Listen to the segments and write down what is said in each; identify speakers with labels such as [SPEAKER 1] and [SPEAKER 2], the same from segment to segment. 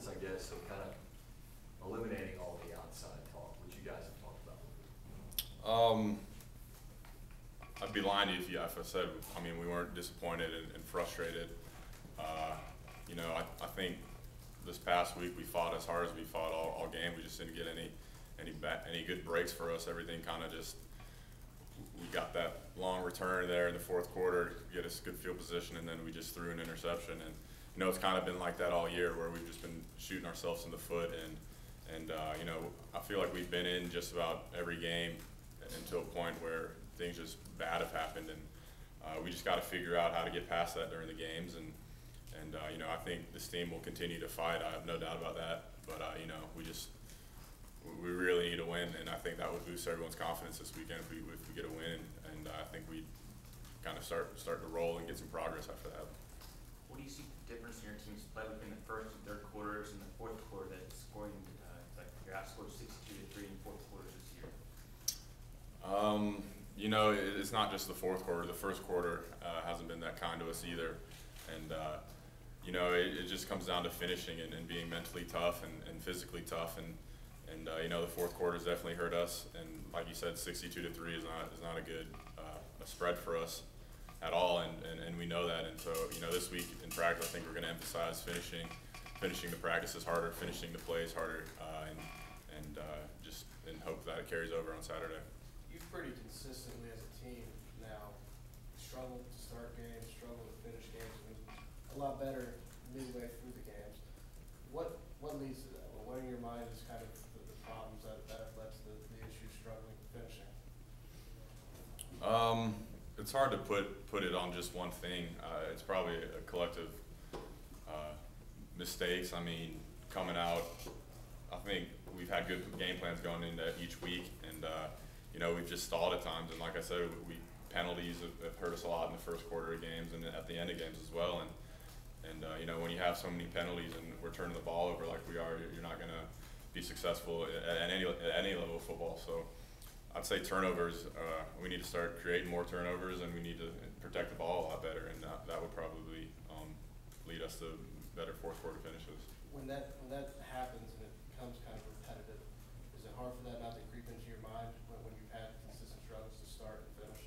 [SPEAKER 1] importance, I guess, of kind of eliminating all the outside talk, which you guys have talked about?
[SPEAKER 2] I'd be lying to you if I said, I mean, we weren't disappointed and frustrated. You know, I think this past week we fought as hard as we fought all game. We just didn't get any good breaks for us. Everything kind of just, we got that long return there in the fourth quarter to get us good field position, and then we just threw an interception. And you know, it's kind of been like that all year, where we've just been shooting ourselves in the foot. And you know, I feel like we've been in just about every game until a point where things just bad have happened, and we just got to figure out how to get past that during the games. And you know, I think this team will continue to fight. I have no doubt about that. But you know, we really need a win, and I think that would boost everyone's confidence this weekend if we get a win. And I think we kind of start to roll and get some progress after that.
[SPEAKER 3] What do you see the difference in your team's play between the first and third quarters and the fourth quarter that's scoring? Like you're outscored 62-3 in fourth quarters this year.
[SPEAKER 2] You know, it's not just the fourth quarter. The first quarter hasn't been that kind to us either. And you know, it just comes down to finishing and being mentally tough and physically tough. And you know, the fourth quarter has definitely hurt us. And like you said, 62-3 is not a good a spread for us at all. And we know that. And so, you know, this week in practice, I think we're going to emphasize finishing the practices harder, finishing the plays harder, and just in hope that it carries over on Saturday.
[SPEAKER 4] You've pretty consistently as a team now struggled to start games, struggled to finish games, and a lot better midway through the games. What leads to that? Well, what in your mind is kind of the problems that have led to the issues struggling finishing?
[SPEAKER 2] It's hard to put it on just one thing. It's probably a collective mistakes. I mean, coming out, I think we've had good game plans going into each week, and you know, we've just stalled at times. And like I said, penalties have hurt us a lot in the first quarter of games and at the end of games as well. And you know, when you have so many penalties and we're turning the ball over like we are, you're not going to be successful at any level of football. So I'd say turnovers, we need to start creating more turnovers, and we need to protect the ball a lot better, and that would probably lead us to better fourth quarter finishes.
[SPEAKER 4] When that happens and it becomes kind of repetitive, is it hard for that not to creep into your mind when you've had consistent struggles to start and finish?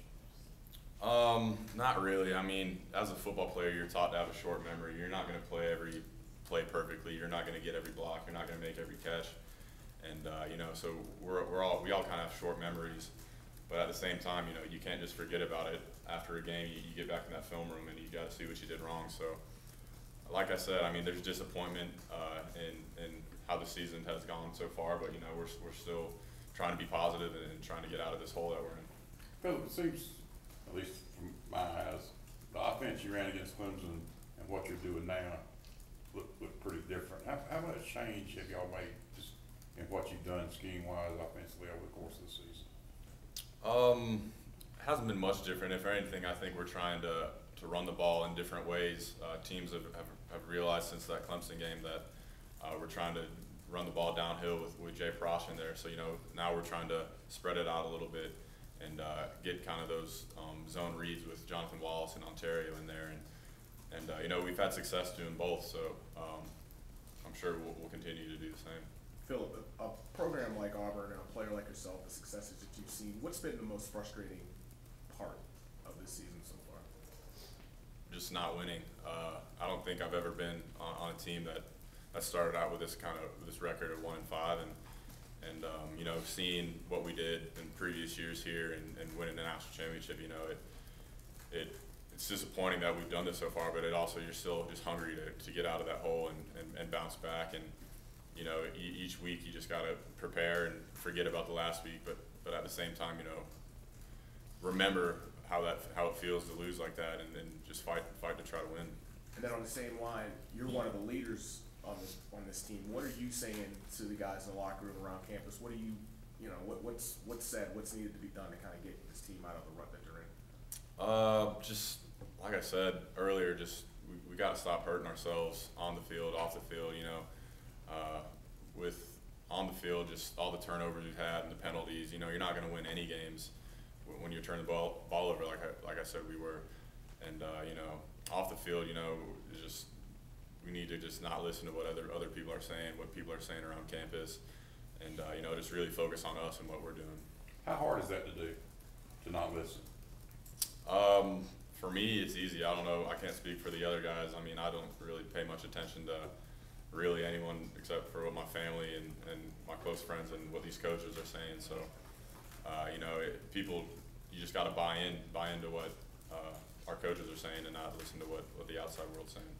[SPEAKER 2] Not really. I mean, as a football player, you're taught to have a short memory. You're not going to play every play perfectly. You're not going to get every block. You're not going to make every catch. And you know, so we all kind of have short memories. But at the same time, you know, you can't just forget about it after a game. You get back in that film room and you got to see what you did wrong. So, like I said, I mean, there's disappointment in how the season has gone so far. But you know, we're still trying to be positive and trying to get out of this hole that we're in.
[SPEAKER 5] Philip, it seems, at least from my eyes, the offense you ran against Clemson and what you're doing now look pretty different. How much change have y'all made just in what you've done scheme-wise offensively over the course of the season?
[SPEAKER 2] It hasn't been much different. If anything, I think we're trying to run the ball in different ways. Teams have realized since that Clemson game that we're trying to run the ball downhill with Jay Frosch in there. So, you know, now we're trying to spread it out a little bit and get kind of those zone reads with Jonathan Wallace and Ontario in there. And you know, we've had success doing both, so I'm sure we'll continue to do the same.
[SPEAKER 6] Philip, a program like Auburn and a player like yourself, the successes that you've seen, what's been the most frustrating part of this season so far?
[SPEAKER 2] Just not winning. I don't think I've ever been on a team that started out with this record of 1-5, and you know, seeing what we did in previous years here and winning the national championship, you know, it's disappointing that we've done this so far, but you're still just hungry to get out of that hole and bounce back. And you know, each week you just got to prepare and forget about the last week, but at the same time, you know, remember how it feels to lose like that, and just fight to try to win.
[SPEAKER 6] And then on the same line, you're one of the leaders on this team. What are you saying to the guys in the locker room around campus? What do you know, what's said? What's needed to be done to kind of get this team out of the rut that they're in?
[SPEAKER 2] Just like I said earlier, just we got to stop hurting ourselves on the field, off the field. You know, with on the field, just all the turnovers we've had and the penalties. You know, you're not going to win any games when you're turning the ball over like I said we were. And you know, off the field, you know, just we need to just not listen to what other people are saying, what people are saying around campus, and you know, just really focus on us and what we're doing.
[SPEAKER 5] How hard is that to do, to not listen?
[SPEAKER 2] For me, it's easy. I don't know. I can't speak for the other guys. I mean, I don't really pay much attention to really anyone except for what my family and my close friends and what these coaches are saying. So, you know, people, you just got to buy into what our coaches are saying and not listen to what the outside world's saying.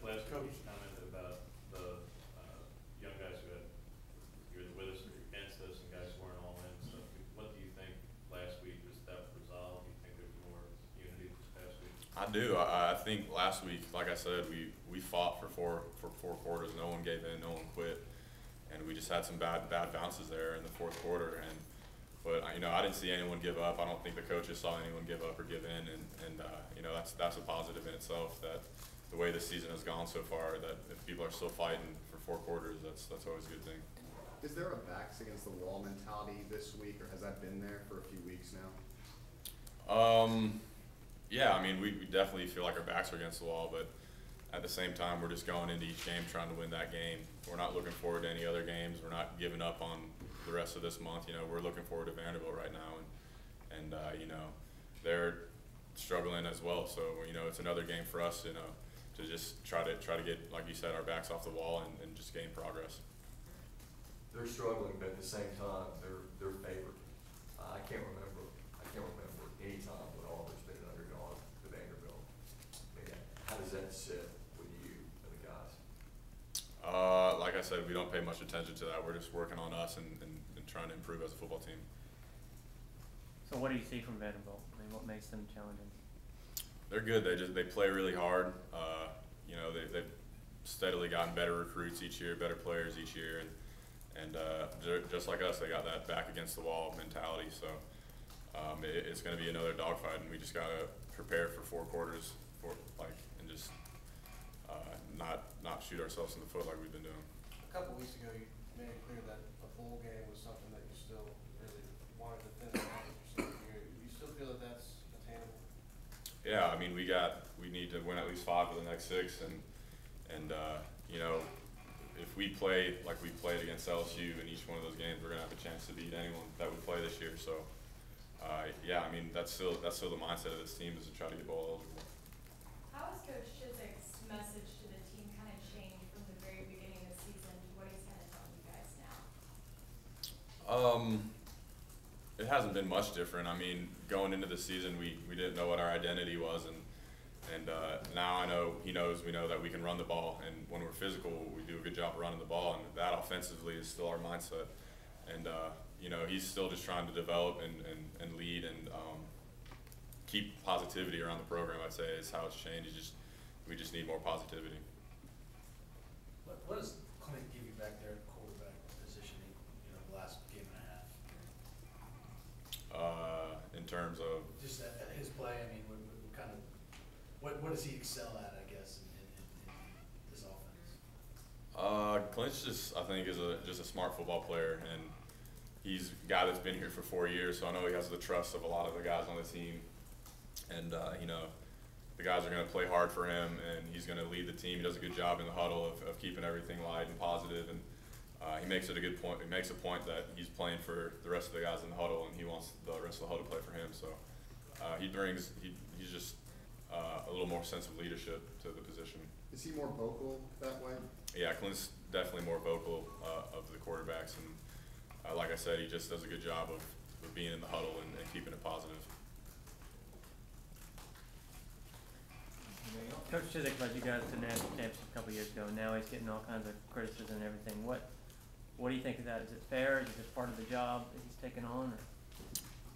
[SPEAKER 7] Last coach commented about the young guys who had either with us or against us and guys who weren't all in and stuff. What do you think last week? Was that resolved? Do you think there's more unity this past week?
[SPEAKER 2] I do. I think last week, like I said, we fought for four quarters. No one gave in. No one quit, and we just had some bad bounces there in the fourth quarter. But you know, I didn't see anyone give up. I don't think the coaches saw anyone give up or give in, and you know, that's a positive in itself. That the way the season has gone so far, that if people are still fighting for 4 quarters, that's always a good thing.
[SPEAKER 8] Is there a backs against the wall mentality this week, or has that been there for a few weeks now?
[SPEAKER 2] Yeah, I mean, we definitely feel like our backs are against the wall, but at the same time, we're just going into each game trying to win that game. We're not looking forward to any other games. We're not giving up on the rest of this month. You know, we're looking forward to Vanderbilt right now, and you know, they're struggling as well. So you know, it's another game for us, you know, to just try to get, like you said, our backs off the wall and just gain progress.
[SPEAKER 1] They're struggling, but at the same time, they're favored. I can't remember any time when Auburn's been an underdog to Vanderbilt. Man, how does that sit with you and the guys?
[SPEAKER 2] Like I said, we don't pay much attention to that. We're just working on us and trying to improve as a football team.
[SPEAKER 9] So what do you see from Vanderbilt? I mean, what makes them challenging?
[SPEAKER 2] They're good. They play really hard. You know, they've steadily gotten better recruits each year, better players each year, and they're just like us, they got that back against the wall mentality. So it's going to be another dogfight, and we just got to prepare for 4 quarters, and just not shoot ourselves in the foot like we've been doing.
[SPEAKER 4] A couple weeks ago, you made it clear that a bowl game was something that you still really wanted to finish out with your senior year. Do you still feel that that's attainable?
[SPEAKER 2] Yeah, I mean, we need to win at least 5 of the next 6, and you know, if we play like we played against LSU in each one of those games, we're gonna have a chance to beat anyone that we play this year. So, yeah, I mean, that's still the mindset of this team, is to try to get bowl eligible.
[SPEAKER 10] How has Coach Chizik's message to the team kind of changed from the very beginning of the season to what he's kind of telling you guys now?
[SPEAKER 2] It hasn't been much different. I mean, going into the season, we didn't know what our identity was, and now we know that we can run the ball, and when we're physical, we do a good job of running the ball, and that offensively is still our mindset. And you know, he's still just trying to develop and lead and keep positivity around the program. I'd say is how it's changed. We just need more positivity.
[SPEAKER 11] What does Clint give you back there at quarterback positioning, you know, the last game and a half?
[SPEAKER 2] In terms of
[SPEAKER 11] Just at his play, I mean, what kind of, what does he excel at, I guess, in this offense?
[SPEAKER 2] Clint's I think, is just a smart football player, and he's a guy that's been here for 4 years, so I know he has the trust of a lot of the guys on the team. And, you know, the guys are going to play hard for him, and he's going to lead the team. He does a good job in the huddle of keeping everything light and positive, and he makes it a good point. He makes a point that he's playing for the rest of the guys in the huddle, and he wants the rest of the huddle to play for him. So he's just a little more sense of leadership to the position.
[SPEAKER 8] Is he more vocal that way?
[SPEAKER 2] Yeah, Clint's definitely more vocal of the quarterbacks, and like I said, he just does a good job of being in the huddle and keeping it positive.
[SPEAKER 9] Coach Chizik led you guys to national championship a couple years ago. Now he's getting all kinds of criticism and everything. What do you think of that? Is it fair? Is it just part of the job that he's taken on? Or?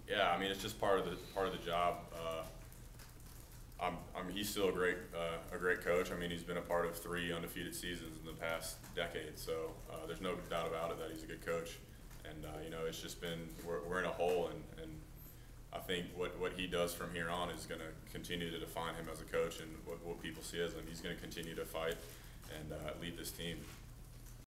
[SPEAKER 2] Yeah, I mean, it's just part of the job. He's still a great coach. I mean, he's been a part of 3 undefeated seasons in the past decade. So there's no doubt about it that he's a good coach. And you know, it's just been we're in a hole, and I think what he does from here on is going to continue to define him as a coach, and what people see as him. He's going to continue to fight and lead this team.